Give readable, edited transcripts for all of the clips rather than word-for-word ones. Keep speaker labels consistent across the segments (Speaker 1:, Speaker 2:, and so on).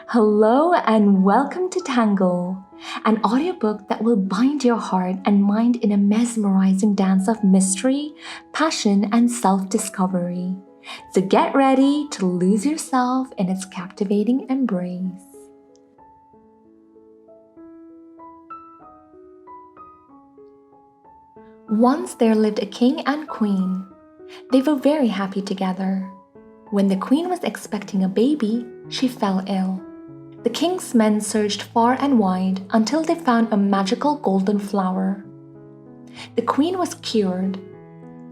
Speaker 1: Hello and welcome to Tangle, an audiobook that will bind your heart and mind in a mesmerizing dance of mystery, passion, and self-discovery. So get ready to lose yourself in its captivating embrace. Once there lived a king and queen. They were very happy together. When the queen was expecting a baby, she fell ill. The king's men searched far and wide until they found a magical golden flower. The queen was cured.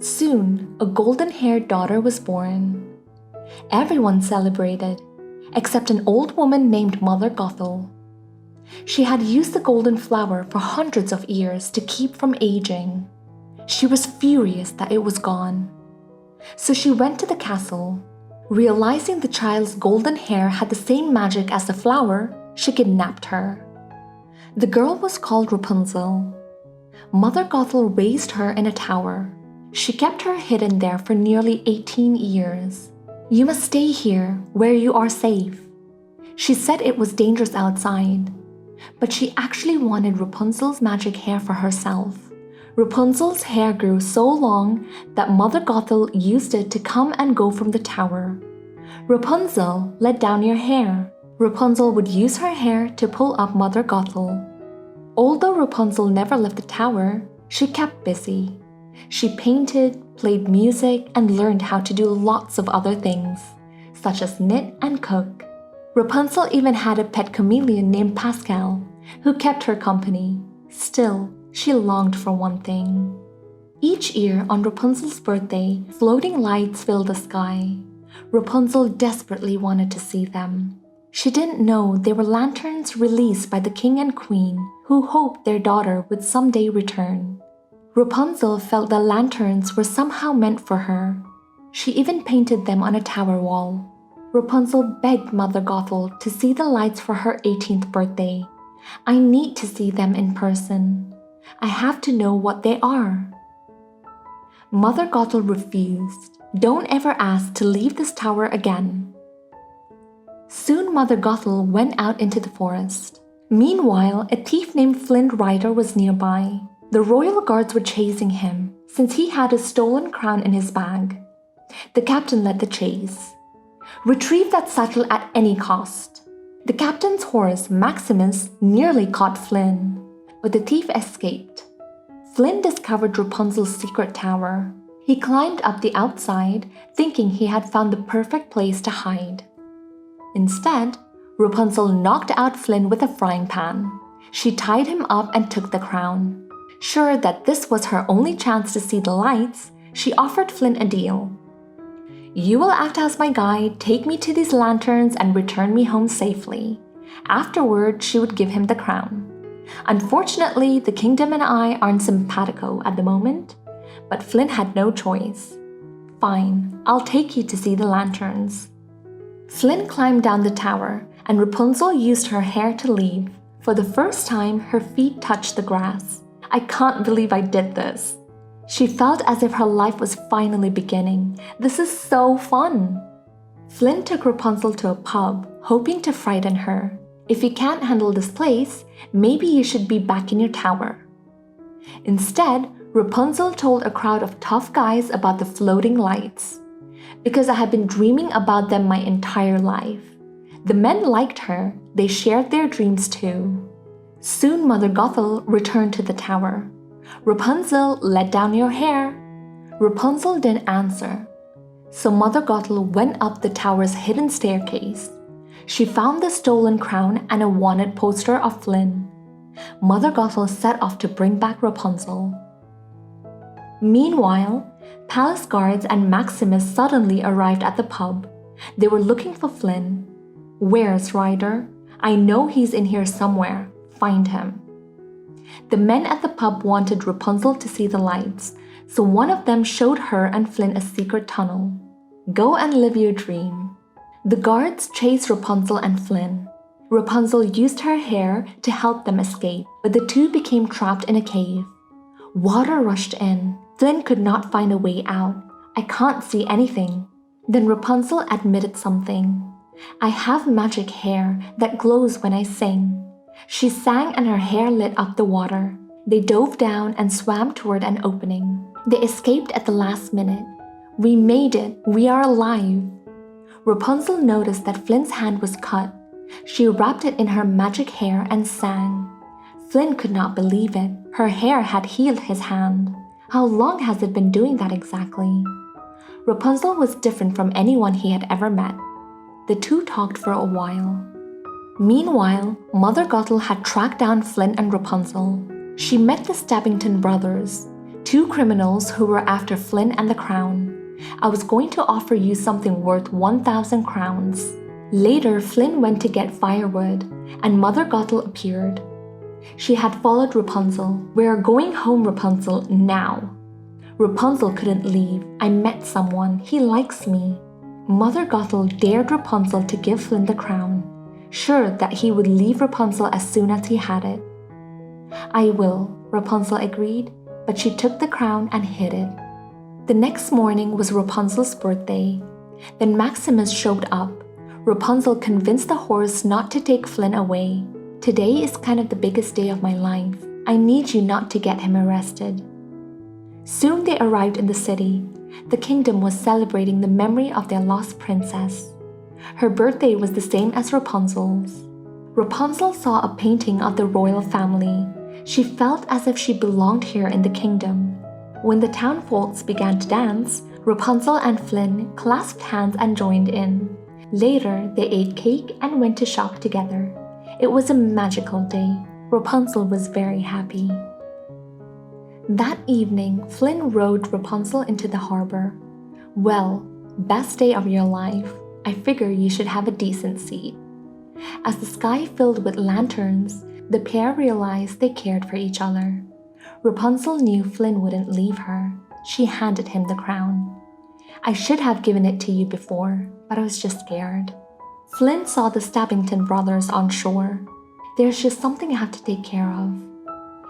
Speaker 1: Soon, a golden-haired daughter was born. Everyone celebrated, except an old woman named Mother Gothel. She had used the golden flower for hundreds of years to keep from aging. She was furious that it was gone. So she went to the castle. Realizing the child's golden hair had the same magic as the flower, she kidnapped her. The girl was called Rapunzel. Mother Gothel raised her in a tower. She kept her hidden there for nearly 18 years. "You must stay here, where you are safe." She said it was dangerous outside, but she actually wanted Rapunzel's magic hair for herself. Rapunzel's hair grew so long that Mother Gothel used it to come and go from the tower. "Rapunzel, let down your hair." Rapunzel would use her hair to pull up Mother Gothel. Although Rapunzel never left the tower, she kept busy. She painted, played music, and learned how to do lots of other things, such as knit and cook. Rapunzel even had a pet chameleon named Pascal, who kept her company. Still, she longed for one thing. Each year on Rapunzel's birthday, floating lights filled the sky. Rapunzel desperately wanted to see them. She didn't know they were lanterns released by the king and queen, who hoped their daughter would someday return. Rapunzel felt the lanterns were somehow meant for her. She even painted them on a tower wall. Rapunzel begged Mother Gothel to see the lights for her 18th birthday. "I need to see them in person. I have to know what they are." Mother Gothel refused. "Don't ever ask to leave this tower again." Soon Mother Gothel went out into the forest. Meanwhile, a thief named Flint Rider was nearby. The royal guards were chasing him, since he had a stolen crown in his bag. The captain led the chase. "Retrieve that satchel at any cost." The captain's horse, Maximus, nearly caught Flynn, but the thief escaped. Flynn discovered Rapunzel's secret tower. He climbed up the outside, thinking he had found the perfect place to hide. Instead, Rapunzel knocked out Flynn with a frying pan. She tied him up and took the crown. Sure that this was her only chance to see the lights, she offered Flynn a deal. "You will act as my guide, take me to these lanterns, and return me home safely." Afterward, she would give him the crown. Unfortunately, the kingdom and I aren't simpatico at the moment, but Flynn had no choice. "Fine, I'll take you to see the lanterns." Flynn climbed down the tower, and Rapunzel used her hair to leave. For the first time, her feet touched the grass. "I can't believe I did this." She felt as if her life was finally beginning. "This is so fun." Flynn took Rapunzel to a pub, hoping to frighten her. "If you can't handle this place, maybe you should be back in your tower." Instead, Rapunzel told a crowd of tough guys about the floating lights. "Because I have been dreaming about them my entire life." The men liked her. They shared their dreams too. Soon Mother Gothel returned to the tower. "Rapunzel, let down your hair." Rapunzel didn't answer. So Mother Gothel went up the tower's hidden staircase. She found the stolen crown and a wanted poster of Flynn. Mother Gothel set off to bring back Rapunzel. Meanwhile, palace guards and Maximus suddenly arrived at the pub. They were looking for Flynn. "Where's Ryder? I know he's in here somewhere. Find him." The men at the pub wanted Rapunzel to see the lights, so one of them showed her and Flynn a secret tunnel. "Go and live your dream." The guards chased Rapunzel and Flynn. Rapunzel used her hair to help them escape, but the two became trapped in a cave. Water rushed in. Flynn could not find a way out. "I can't see anything." Then Rapunzel admitted something. I have magic hair that glows when I sing. She sang and her hair lit up the water. They dove down and swam toward an opening. They escaped at the last minute. We made it! We are alive! Rapunzel noticed that Flynn's hand was cut. She wrapped it in her magic hair and sang. Flynn could not believe it. Her hair had healed his hand. How long has it been doing that exactly? Rapunzel was different from anyone he had ever met. The two talked for a while. Meanwhile, Mother Gothel had tracked down Flynn and Rapunzel. She met the Stabbington brothers, two criminals who were after Flynn and the crown. I was going to offer you something worth 1,000 crowns. Later, Flynn went to get firewood, and Mother Gothel appeared. She had followed Rapunzel. We are going home, Rapunzel, now. Rapunzel couldn't leave. I met someone. He likes me. Mother Gothel dared Rapunzel to give Flynn the crown, sure that he would leave Rapunzel as soon as he had it. I will, Rapunzel agreed, but she took the crown and hid it. The next morning was Rapunzel's birthday. Then Maximus showed up. Rapunzel convinced the horse not to take Flynn away. Today is kind of the biggest day of my life. I need you not to get him arrested. Soon they arrived in the city. The kingdom was celebrating the memory of their lost princess. Her birthday was the same as Rapunzel's. Rapunzel saw a painting of the royal family. She felt as if she belonged here in the kingdom. When the town folks began to dance, Rapunzel and Flynn clasped hands and joined in. Later, they ate cake and went to shop together. It was a magical day. Rapunzel was very happy. That evening, Flynn rowed Rapunzel into the harbor. Well, best day of your life. I figure you should have a decent seat. As the sky filled with lanterns, the pair realized they cared for each other. Rapunzel knew Flynn wouldn't leave her. She handed him the crown. I should have given it to you before, but I was just scared. Flynn saw the Stabbington brothers on shore. There's just something I have to take care of.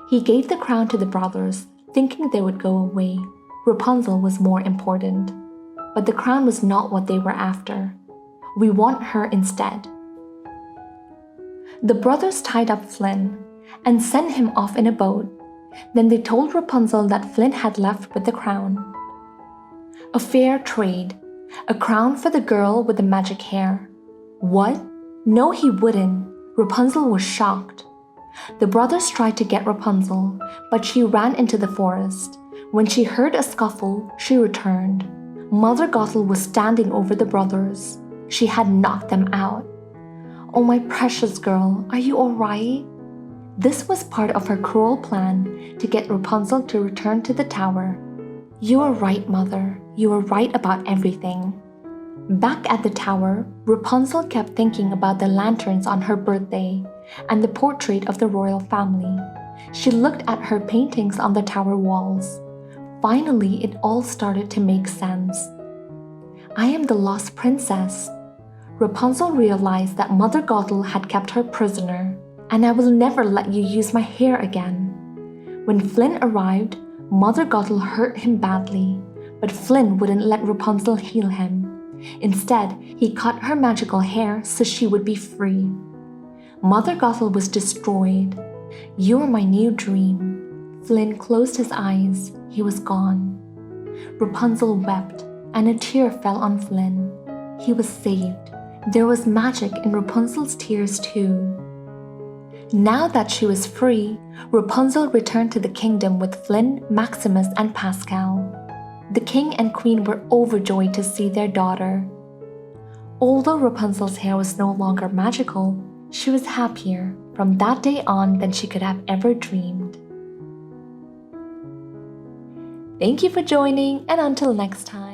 Speaker 1: He gave the crown to the brothers, thinking they would go away. Rapunzel was more important. But the crown was not what they were after. We want her instead. The brothers tied up Flynn and sent him off in a boat. Then they told Rapunzel that Flynn had left with the crown. A fair trade. A crown for the girl with the magic hair. What? No, he wouldn't. Rapunzel was shocked. The brothers tried to get Rapunzel, but she ran into the forest. When she heard a scuffle, she returned. Mother Gothel was standing over the brothers. She had knocked them out. Oh, my precious girl, are you all right? This was part of her cruel plan to get Rapunzel to return to the tower. You are right, Mother. You are right about everything. Back at the tower, Rapunzel kept thinking about the lanterns on her birthday and the portrait of the royal family. She looked at her paintings on the tower walls. Finally, it all started to make sense. I am the lost princess. Rapunzel realized that Mother Gothel had kept her prisoner, and I will never let you use my hair again. When Flynn arrived, Mother Gothel hurt him badly, but Flynn wouldn't let Rapunzel heal him. Instead, he cut her magical hair so she would be free. Mother Gothel was destroyed. You are my new dream. Flynn closed his eyes. He was gone. Rapunzel wept, and a tear fell on Flynn. He was saved. There was magic in Rapunzel's tears too. Now that she was free, Rapunzel returned to the kingdom with Flynn, Maximus, and Pascal. The king and queen were overjoyed to see their daughter. Although Rapunzel's hair was no longer magical, she was happier from that day on than she could have ever dreamed. Thank you for joining, and until next time.